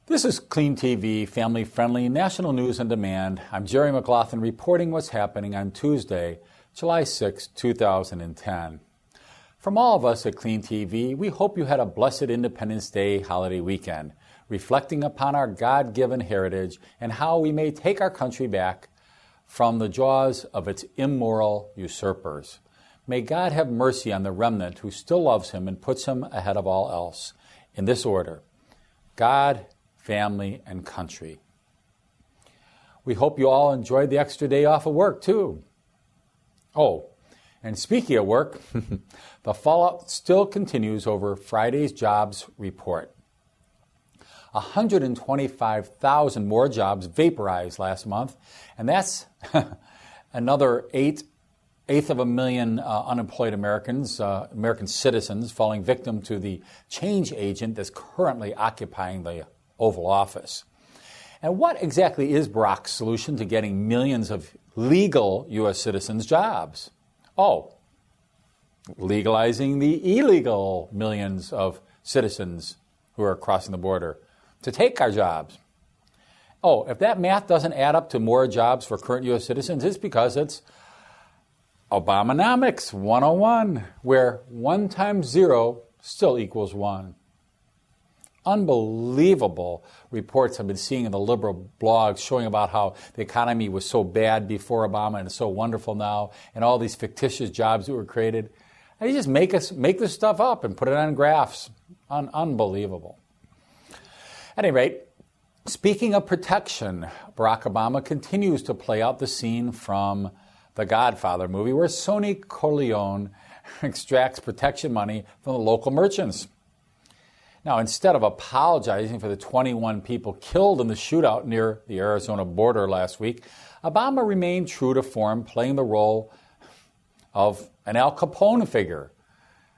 This is CleanTV, family-friendly, national news on demand. I'm Jerry McLaughlin reporting what's happening on Tuesday, July 6, 2010. From all of us at CleanTV, we hope you had a blessed Independence Day holiday weekend, reflecting upon our God-given heritage and how we may take our country back from the jaws of its immoral usurpers. May God have mercy on the remnant who still loves Him and puts Him ahead of all else. In this order: God, family, and country. We hope you all enjoyed the extra day off of work, too. Oh, and speaking of work, the fallout still continues over Friday's jobs report. 125,000 more jobs vaporized last month, and that's another eighth of a million unemployed Americans, American citizens, falling victim to the change agent that's currently occupying the Oval Office. And what exactly is Barack's solution to getting millions of legal U.S. citizens jobs? Oh, legalizing the illegal millions of citizens who are crossing the border to take our jobs. Oh, if that math doesn't add up to more jobs for current U.S. citizens, it's because it's ObamaNomics 101, where 1 times 0 still equals 1. Unbelievable reports I've been seeing in the liberal blogs showing about how the economy was so bad before Obama and it's so wonderful now, and all these fictitious jobs that were created. And you just make this stuff up and put it on graphs. Unbelievable. At any rate, speaking of protection, Barack Obama continues to play out the scene from the Godfather movie, where Sonny Corleone extracts protection money from the local merchants. Now, instead of apologizing for the 21 people killed in the shootout near the Arizona border last week, Obama remained true to form, playing the role of an Al Capone figure.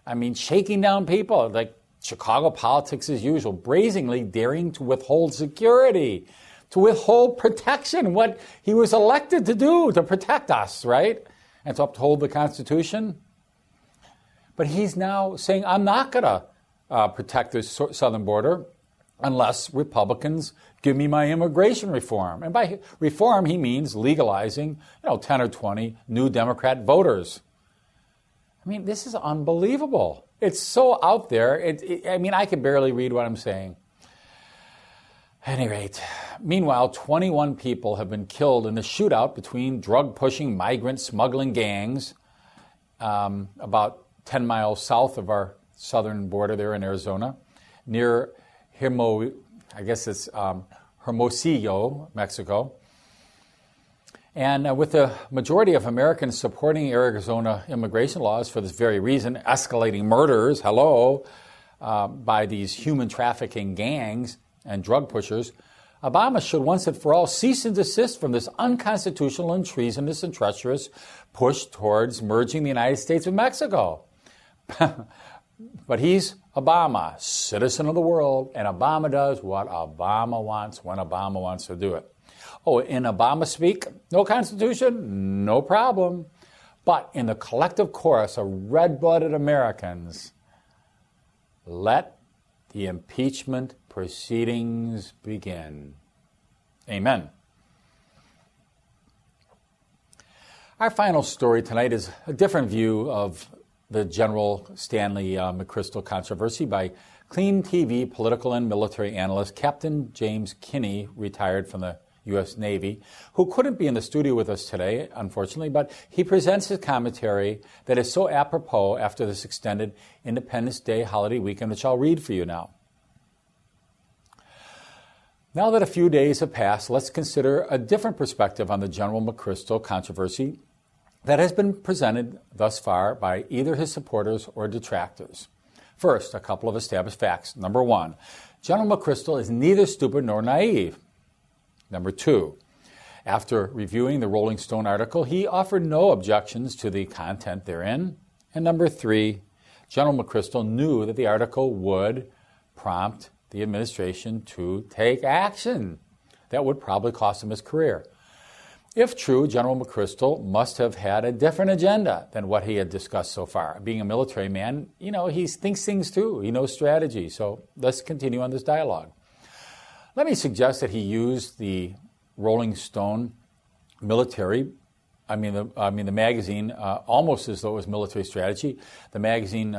I mean, shaking down people like Chicago politics as usual, brazenly daring to withhold security, to withhold protection, what he was elected to do, to protect us, right? And to uphold the Constitution. But he's now saying, I'm not going to protect the southern border unless Republicans give me my immigration reform. And by reform, he means legalizing, 10 or 20 new Democrat voters. I mean, this is unbelievable. It's so out there. I can barely read what I'm saying. At any rate, meanwhile, 21 people have been killed in the shootout between drug-pushing migrant-smuggling gangs about 10 miles south of our southern border there in Arizona, near Hermosillo, Mexico. And with the majority of Americans supporting Arizona immigration laws for this very reason, escalating murders, by these human trafficking gangs and drug pushers, Obama should once and for all cease and desist from this unconstitutional and treasonous and treacherous push towards merging the United States with Mexico. But he's Obama, citizen of the world, and Obama does what Obama wants when Obama wants to do it. Oh, in Obamaspeak, no Constitution, no problem. But in the collective chorus of red-blooded Americans, let the impeachment proceedings begin. Amen. Our final story tonight is a different view of the General Stanley McChrystal controversy by CleanTV political and military analyst Captain James Kinney, retired from the U.S. Navy, who couldn't be in the studio with us today, unfortunately, but he presents his commentary that is so apropos after this extended Independence Day holiday weekend, which I'll read for you now. Now that a few days have passed, let's consider a different perspective on the General McChrystal controversy that has been presented thus far by either his supporters or detractors. First, a couple of established facts. Number one, General McChrystal is neither stupid nor naive. Number two, after reviewing the Rolling Stone article, he offered no objections to the content therein. And number three, General McChrystal knew that the article would prompt the administration to take action that would probably cost him his career. If true, General McChrystal must have had a different agenda than what he had discussed so far. Being a military man, he thinks things through. He knows strategy. So let's continue on this dialogue. Let me suggest that he used the Rolling Stone military, the magazine, almost as though it was military strategy, the magazine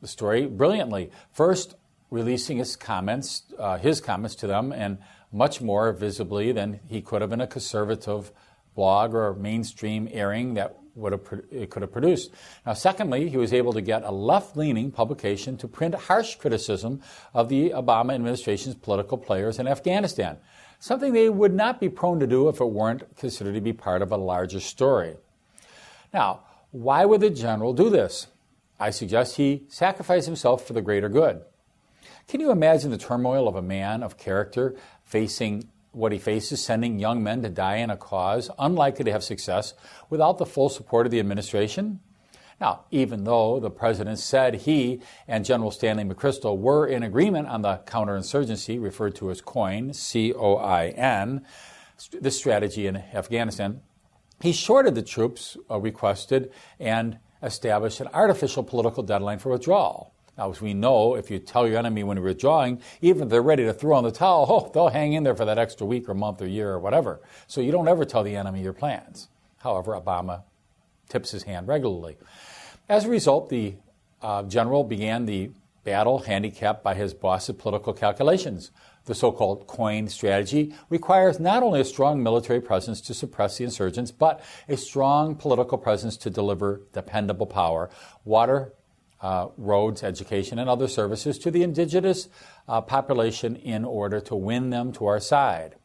story brilliantly. First, releasing his comments to them, and much more visibly than he could have in a conservative blog or mainstream airing that it could have produced. Now, secondly, he was able to get a left-leaning publication to print harsh criticism of the Obama administration's political players in Afghanistan, something they would not be prone to do if it weren't considered to be part of a larger story. Now, why would the general do this? I suggest he sacrificed himself for the greater good. Can you imagine the turmoil of a man of character facing what he faces, sending young men to die in a cause unlikely to have success without the full support of the administration? Now, even though the president said he and General Stanley McChrystal were in agreement on the counterinsurgency, referred to as COIN, C-O-I-N, the strategy in Afghanistan, he shorted the troops requested and established an artificial political deadline for withdrawal. Now, as we know, if you tell your enemy when you're withdrawing, even if they're ready to throw in the towel, they'll hang in there for that extra week or month or year or whatever. So you don't ever tell the enemy your plans. However, Obama tips his hand regularly. As a result, the general began the battle handicapped by his boss's political calculations. The so-called COIN strategy requires not only a strong military presence to suppress the insurgents, but a strong political presence to deliver dependable power, water, roads, education, and other services to the indigenous population in order to win them to our side.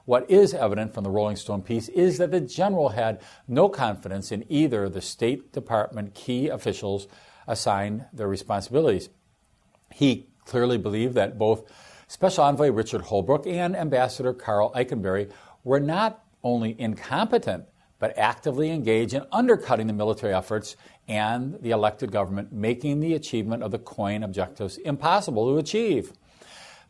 What is evident from the Rolling Stone piece is that the general had no confidence in either the State Department key officials assigned their responsibilities. He clearly believed that both Special Envoy Richard Holbrooke and Ambassador Carl Eikenberry were not only incompetent, but actively engaged in undercutting the military efforts and the elected government, making the achievement of the COIN objectives impossible to achieve.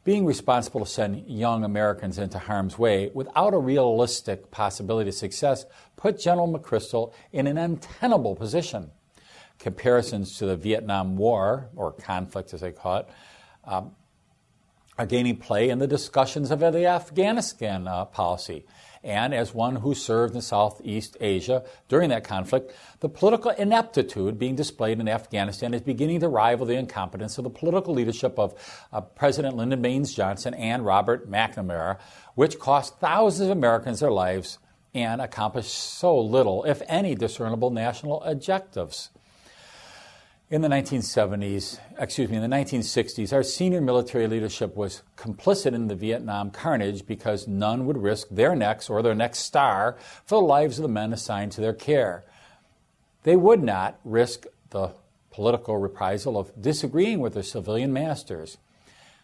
Being responsible to send young Americans into harm's way without a realistic possibility of success put General McChrystal in an untenable position. Comparisons to the Vietnam War, or conflict as they call it, are gaining play in the discussions of the Afghanistan policy. And as one who served in Southeast Asia during that conflict, the political ineptitude being displayed in Afghanistan is beginning to rival the incompetence of the political leadership of President Lyndon Baines Johnson and Robert McNamara, which cost thousands of Americans their lives and accomplished so little, if any, discernible national objectives. In the 1960s, our senior military leadership was complicit in the Vietnam carnage because none would risk their necks or their next star for the lives of the men assigned to their care. They would not risk the political reprisal of disagreeing with their civilian masters.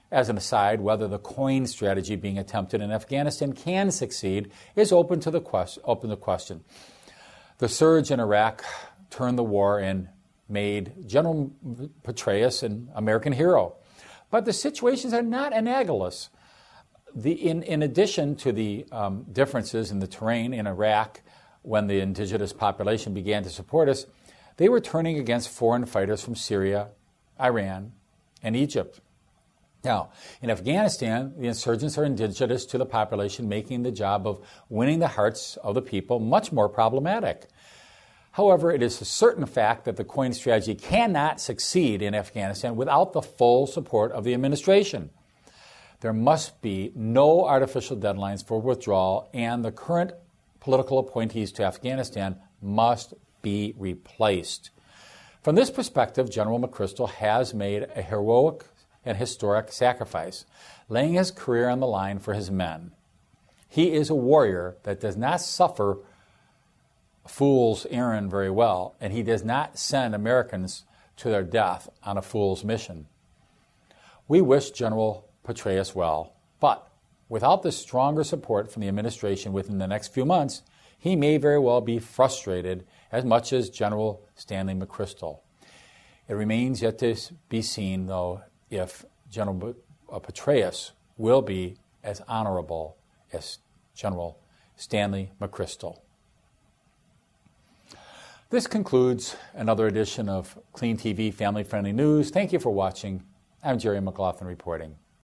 As an aside, whether the COIN strategy being attempted in Afghanistan can succeed is open to question. The surge in Iraq turned the war and made General Petraeus an American hero. But the situations are not analogous. In addition to the differences in the terrain in Iraq when the indigenous population began to support us, they were turning against foreign fighters from Syria, Iran, and Egypt. Now, in Afghanistan, the insurgents are indigenous to the population, making the job of winning the hearts of the people much more problematic. However, it is a certain fact that the COIN strategy cannot succeed in Afghanistan without the full support of the administration. There must be no artificial deadlines for withdrawal, and the current political appointees to Afghanistan must be replaced. From this perspective, General McChrystal has made a heroic and historic sacrifice, laying his career on the line for his men. He is a warrior that does not suffer fool's errand very well, and he does not send Americans to their death on a fool's mission. We wish General Petraeus well, but without the stronger support from the administration within the next few months, he may very well be frustrated as much as General Stanley McChrystal. It remains yet to be seen, though, if General Petraeus will be as honorable as General Stanley McChrystal. This concludes another edition of CleanTV Family Friendly News. Thank you for watching. I'm Jerry McLaughlin reporting.